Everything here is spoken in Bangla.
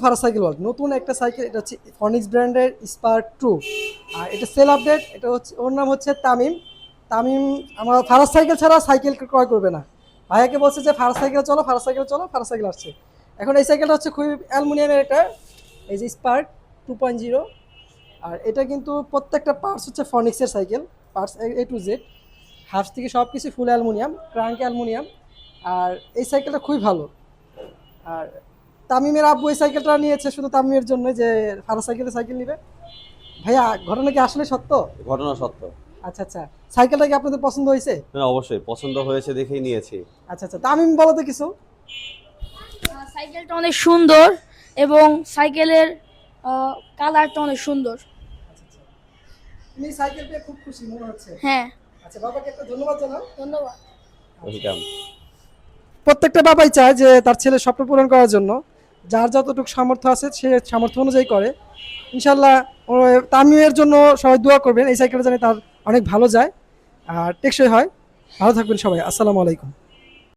ফারাজ সাইকেল ওয়ার্ল্ড নতুন একটা সাইকেল, এটা হচ্ছে ফনিক্স ব্র্যান্ডের স্পার্ক 2। আর এটা সেল আপডেট, এটা হচ্ছে ওর নাম হচ্ছে তামিম। তামিম আমার ফারাজ সাইকেল ছাড়া সাইকেল ক্রয় করবে না। ভাইয়াকে বলছে যে ফারাজ সাইকেল চলো, ফারাজ সাইকেল চলো, ফারাজ সাইকেল আসছে। এখন এই সাইকেলটা হচ্ছে খুবই অ্যালুমিনিয়ামের, এটা এই যে স্পার্ক 2.0। আর এটা কিন্তু প্রত্যেকটা পার্টস হচ্ছে ফনিক্সের cycle, parts A to Z, half থেকে সব কিছু ফুল অ্যালুমিনিয়াম, ক্রাঙ্ক অ্যালুমিনিয়াম। আর এই সাইকেলটা খুবই ভালো। আর তামিমের আব্বু এই সাইকেলটা নিয়েছে শুধু তামিমের জন্য, যে ফারাজ সাইকেলে সাইকেল নিবে। ভাইয়া ঘটনা কি আসলে সত্য? ঘটনা সত্য। আচ্ছা আচ্ছা, সাইকেলটা কি আপনাদের পছন্দ হয়েছে? হ্যাঁ, অবশ্যই পছন্দ হয়েছে দেখেই নিয়েছি। আচ্ছা আচ্ছা, তামিম বলো তো কিছু। সাইকেলটা অনেক সুন্দর এবং সাইকেলের কালারটা অনেক সুন্দর। তুমি সাইকেল পেয়ে খুব খুশি মনে হচ্ছে। হ্যাঁ, আচ্ছা, বাবাকে একটা ধন্যবাদ জানাও। ধন্যবাদ। ওয়েলকাম। প্রত্যেকটা বাবাই চায় যে তার ছেলের স্বপ্ন পূরণ করার জন্য যার যতটুকু সামর্থ্য আছে সে সামর্থ্য অনুযায়ী করে। ইনশাল্লাহ তামিমের জন্য সবাই দোয়া করবেন, এই সাইকেলটা জানি তার অনেক ভালো যায় আর টেকসই হয়। ভালো থাকবেন সবাই, আসসালামু আলাইকুম।